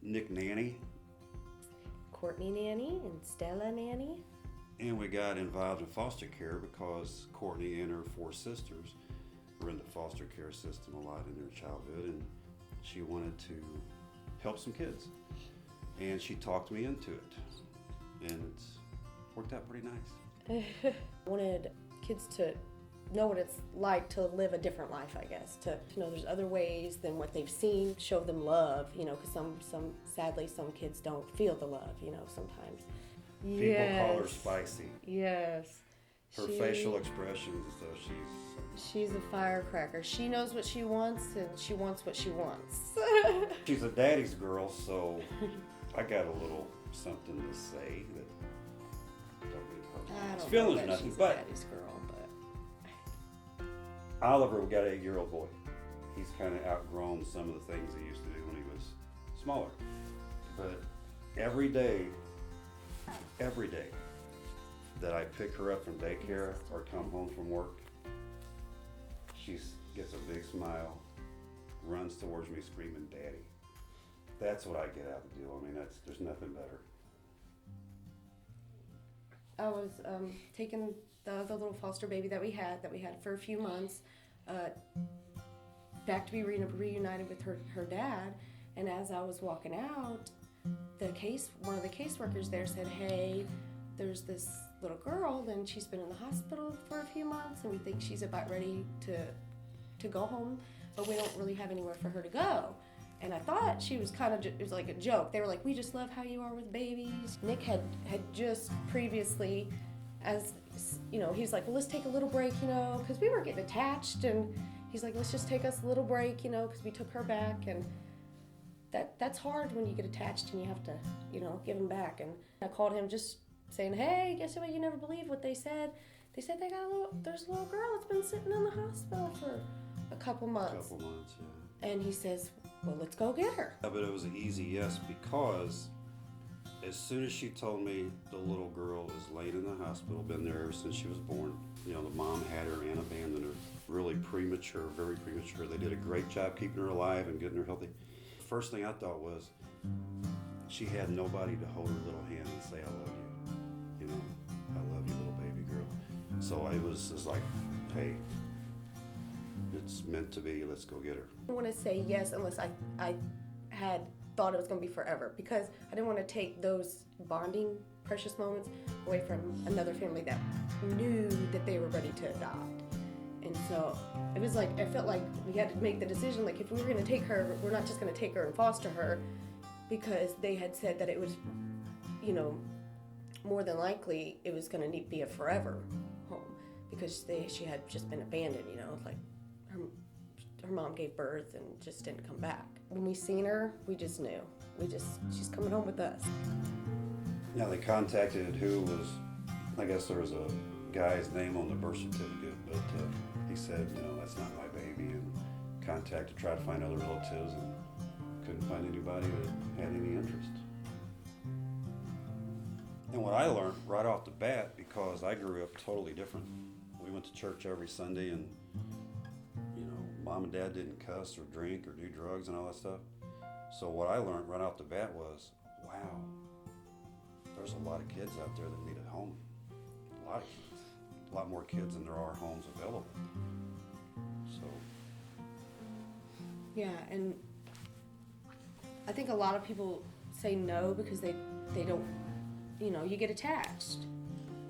Nick Nanney, Courtney Nanney and Stella Nanney. and we got involved in foster care because Courtney and her 4 sisters were in the foster care system a lot in their childhood, and she wanted to help some kids. And she talked me into it, and it's worked out pretty nice. I wanted kids to know what it's like to live a different life, I guess, to know there's other ways than what they've seen, show them love, because sadly some kids don't feel the love, sometimes. People call her spicy. Yes. Her facial expressions, so she's a firecracker. She knows what she wants, and she wants what she wants. she's a daddy's girl, so I got a little something to say that don't get I don't feelings know that nothing, she's but a daddy's girl, but Oliver, we got an 8-year-old boy. He's kind of outgrown some of the things he used to do when he was smaller. But every day that I pick her up from daycare or come home from work, she gets a big smile, runs towards me screaming, "Daddy." That's what I get out of the deal. I mean, there's nothing better. I was taking the other little foster baby that we had for a few months, back to be reunited with her dad. And as I was walking out, one of the caseworkers there said, "Hey, there's this little girl, and she's been in the hospital for a few months, and we think she's about ready to go home, but we don't really have anywhere for her to go." And I thought she was it was like a joke. They were like, "We just love how you are with babies." Nick had just previously, as he's like, "Well, let's take a little break, because we were getting attached," and he's like, "Let's just take us a little break, because we took her back." And that's hard when you get attached and you have to, give them back. And I called him just saying, "Hey, guess what? You never believe what they said. They said there's a little girl that's been sitting in the hospital for a couple months." Yeah. And he says, "Well, let's go get her." But it was an easy yes, because as soon as she told me the little girl is laid in the hospital, been there ever since she was born. The mom had her and abandoned her. Really premature, very premature. They did a great job keeping her alive and getting her healthy. First thing I thought was she had nobody to hold her little hand and say, "I love you. I love you, little baby girl." So it was like, hey, it's meant to be, let's go get her. I didn't want to say yes unless I had thought it was going to be forever, because I didn't want to take those bonding, precious moments away from another family that knew that they were ready to adopt. And so it was like, I felt like we had to make the decision, like if we were going to take her, we're not just going to take her and foster her, because they had said that it was, more than likely it was going to be a forever home, because she had just been abandoned, like her mom gave birth and just didn't come back. When we seen her, we just knew. She's coming home with us. Now they contacted I guess there was a guy's name on the birth certificate, but he said, that's not my baby, and tried to find other relatives and couldn't find anybody that had any interest. And what I learned right off the bat, because I grew up totally different. We went to church every Sunday, and mom and dad didn't cuss or drink or do drugs and all that stuff. So what I learned right off the bat was, wow, there's a lot of kids out there that need a home. A lot of kids. A lot more kids than there are homes available. So. Yeah, and I think a lot of people say no because they don't, you get attached.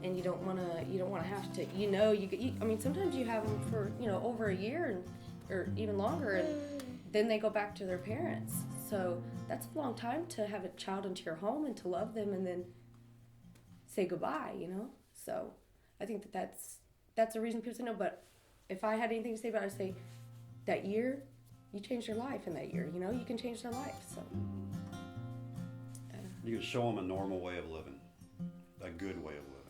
And you don't want to have to, I mean, sometimes you have them for, over a year or even longer, and then they go back to their parents. So that's a long time to have a child into your home and to love them and then say goodbye, So I think that's a reason people say no. But if I had anything to say about it, I'd say that year, you changed their life in that year, you can change their life. So you can show them a normal way of living, a good way of living.